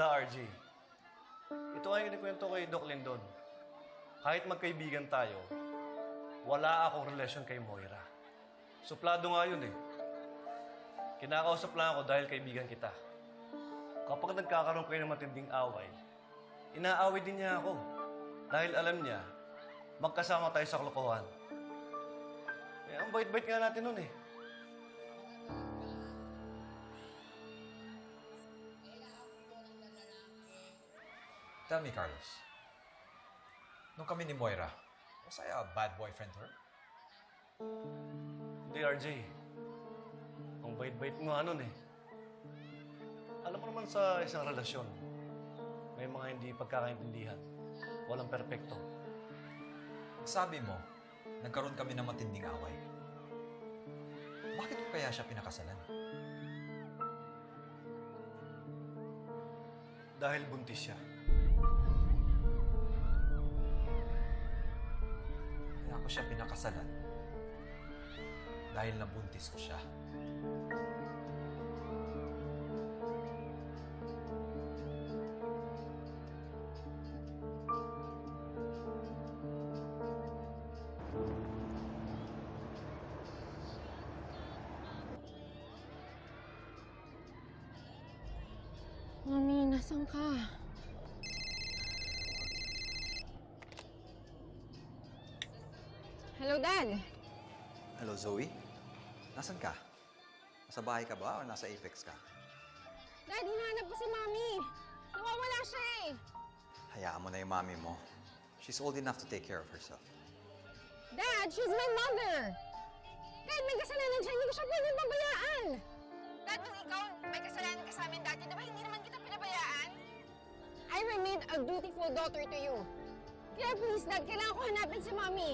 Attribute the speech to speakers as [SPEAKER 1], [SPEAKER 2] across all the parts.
[SPEAKER 1] pala, RJ. Ito nga yung kinikwento kay Doc Lindon. Kahit magkaibigan tayo, wala akong relasyon kay Moira. Suplado nga yun eh. Kinakausap lang ako dahil kaibigan kita. Kapag nagkakaroon kayo ng matinding away, inaaway din niya ako. Dahil alam niya, magkasama tayo sa kalokohan. Eh, ang bait-bait nga natin nun eh.
[SPEAKER 2] Tell me, Carlos. Nung kami ni Moira, was I a bad boyfriend to her?
[SPEAKER 1] Hindi, RJ. Ang bait-bait mo nga nun eh. Alam mo naman sa isang relasyon, may mga hindi pagkakaintindihan. Walang perpekto.
[SPEAKER 2] Sabi mo, nagkaroon kami ng matinding away. Bakit ko kaya siya pinakasalan?
[SPEAKER 1] Dahil buntis siya.
[SPEAKER 2] Kaya ko siya pinakasalan. Dahil nabuntis ko siya.
[SPEAKER 3] Mami, nasan ka? Hello, Dad.
[SPEAKER 2] Hello, Zoe? Nasaan ka? Nasa bahay ka ba o nasa Apex ka?
[SPEAKER 3] Dad, hinahanap ko si Mami. Nawawala siya eh.
[SPEAKER 2] Hayaan mo na yung mami mo. She's old enough to take care of herself.
[SPEAKER 3] Dad, she's my mother. Kahit may kasalanan siya, hindi ko siya pwedeng pabayaan. Dad, nung ikaw may kasalanan ka sa amin dati, di ba hindi naman kita pinabayaan? I remained a dutiful daughter to you. Kaya please, Dad, kailangan ko hanapin si Mami.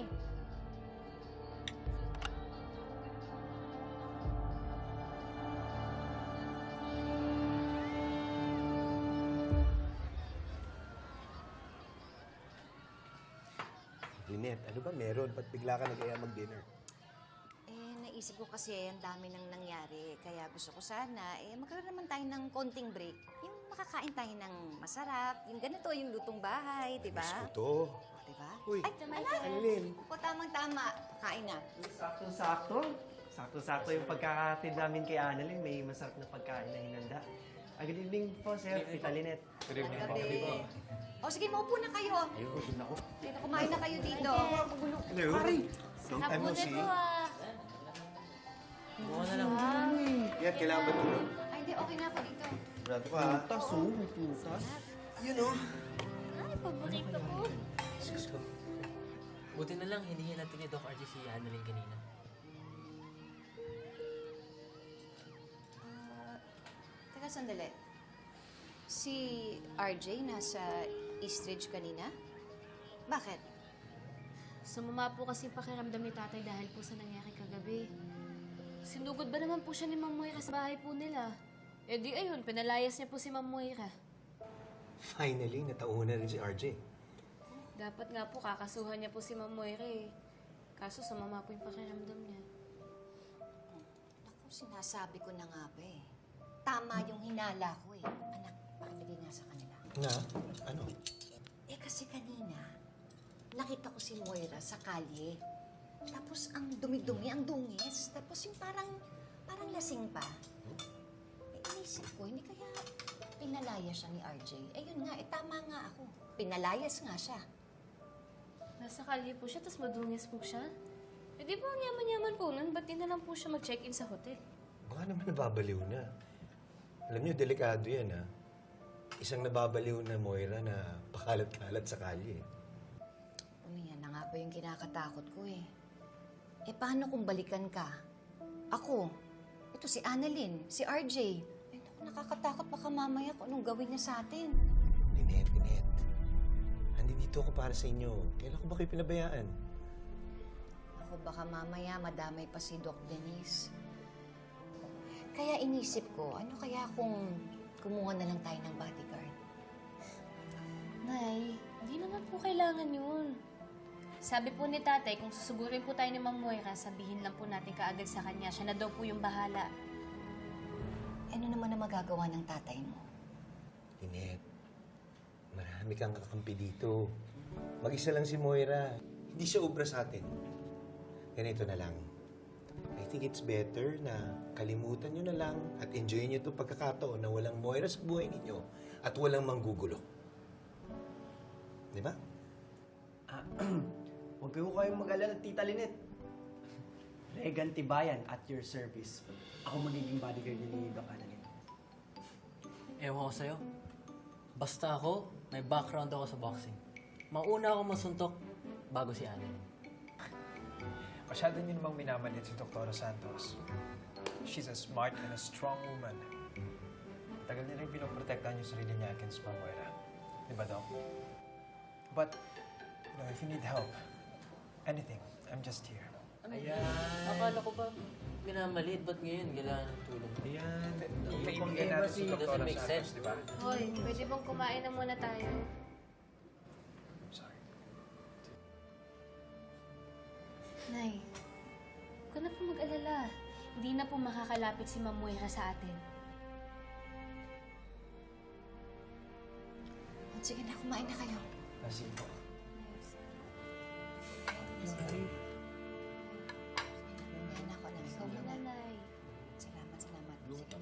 [SPEAKER 4] Lynette, ano ba meron? Ba't bigla ka nag-aya mag-dinner?
[SPEAKER 5] Naisip ko kasi ang dami nang nangyari. Kaya gusto ko sana, magkaroon naman tayo ng konting break. Yung makakain tayo ng masarap, yung ganito, yung lutong bahay, di ba?
[SPEAKER 4] Miss ko to.
[SPEAKER 5] Di ba?
[SPEAKER 4] Uy,
[SPEAKER 5] Ay,
[SPEAKER 4] Annalyn.
[SPEAKER 5] O, tamang-tama. Kain na.
[SPEAKER 6] Sakto-sakto. Sakto-sakto yung pagkakatid namin kay Annalyn. May masarap na pagkain na hinanda. Good evening po, sir. Tita Lynette.
[SPEAKER 2] Good evening po.
[SPEAKER 5] Gabi. O, sige, maupo na kayo.
[SPEAKER 4] Ayun ako.
[SPEAKER 5] Dito, kumain na kayo dito.
[SPEAKER 4] Hello. Long time no see.
[SPEAKER 6] Mukha na lang.
[SPEAKER 4] Yan, kailangan ba tulog?
[SPEAKER 5] Ay, hindi. Okay na ako dito.
[SPEAKER 4] Brado ka, ha?
[SPEAKER 6] Putas, oh. May putas.
[SPEAKER 4] Yun, oh.
[SPEAKER 7] Ay, paborito ko.
[SPEAKER 4] Sus ko.
[SPEAKER 8] Buti na lang, hinihin natin ni Doc RJ si Annalyn kanina.
[SPEAKER 5] Teka, sandali. Si RJ nasa Eastridge kanina? Bakit?
[SPEAKER 7] Sumama po kasi pakiramdam ni tatay dahil po sa nangyari kagabi. Sinugod ba naman po siya ni Ma'am Moira sa bahay po nila? Eh di ayun, pinalayas niya po si Ma'am Moira.
[SPEAKER 4] Finally, natauhan na rin si RJ.
[SPEAKER 7] Dapat nga po kakasuhan niya po si Ma'am Moira eh. Kaso sumama po yung pakiramdam niya.
[SPEAKER 5] Naku, sinasabi ko na nga ba eh. Tama yung hinala ko eh. Anak, pakibigay nga sa kanila.
[SPEAKER 4] Nga? Ano?
[SPEAKER 5] Kasi kanina, nakita ko si Moira sa kalye. Tapos ang dumi-dumi, ang dungis. Tapos yung parang lasing pa. Inisip ko, hindi kaya pinalayas siya ni RJ. Yun nga, tama nga ako. Pinalayas nga siya.
[SPEAKER 7] Nasa kalye po siya, tapos madungis po siya. Eh di ba ang yaman-yaman po nun? Ba't di na lang po siya mag-check-in sa hotel?
[SPEAKER 4] Baka naman nababaliw na. Alam niyo, delikado yan, ha? Isang nababaliw na Moira na pakalat-kalat sa kalye.
[SPEAKER 5] Yan na nga ba yung kinakatakot ko eh. Paano kung balikan ka? Ako, ito si Annalyn, si RJ. Nakakatakot baka mamaya kung anong gawin niya sa atin.
[SPEAKER 4] Lynette. Nandito ako para sa inyo. Kailan ko ba kayo pinabayaan?
[SPEAKER 5] Ako baka mamaya madamay pa si Doc Denise. Kaya inisip ko, ano kaya kung kumuha na lang tayo ng bodyguard?
[SPEAKER 7] Nay, hindi naman po kailangan yun. Sabi po ni tatay, kung susugurin po tayo ni Ma'am Moira, sabihin lang po natin kaagad sa kanya. Siya na daw po yung bahala.
[SPEAKER 5] Ano naman ang magagawa ng tatay mo?
[SPEAKER 4] Lynette, marami kang kakampi dito. Mag-isa lang si Moira. Hindi siya ubra sa atin. Ganito na lang. I think it's better na kalimutan nyo na lang at enjoy nyo itong pagkakataon na walang Moira sa buhay ninyo at walang manggugulo. Di ba?
[SPEAKER 6] Huwag kayo kayong mag-alala, Tita Lynette. Regan Tibayan at your service. Ako magiging bodyguard ni Doc Annalyn.
[SPEAKER 8] Ewan ko sa'yo. Basta ako, may background ako sa boxing. Mauna ako masuntok bago si Annalyn.
[SPEAKER 9] Masyado niyo namang minamalit si Dr. Santos. She's a smart and a strong woman. Tagal na rin pinoprotektahan yung sarili niya against Moira. Di ba, Doc? But, if you need help, anything, I'm just here.
[SPEAKER 8] Ayan. Akala ko ba minamalit? Ba't ngayon kailangan ng tulong?
[SPEAKER 9] Ayan.
[SPEAKER 8] Yung
[SPEAKER 9] Kaibigan natin si
[SPEAKER 8] doesn't
[SPEAKER 9] Dr.
[SPEAKER 8] make sense.
[SPEAKER 9] Santos, di ba?
[SPEAKER 7] Hoy, pwede bang kumain na muna tayo?
[SPEAKER 9] Sorry.
[SPEAKER 7] Nay, huwag ka na po mag-alala. Hindi na po makakalapit si Ma'am Moira sa atin.
[SPEAKER 5] Sige na, kumain na kayo.
[SPEAKER 9] Sige po.
[SPEAKER 5] Sige na ako na. Ikaw muna.
[SPEAKER 7] Nay.
[SPEAKER 5] Salamat, salamat. Sige na.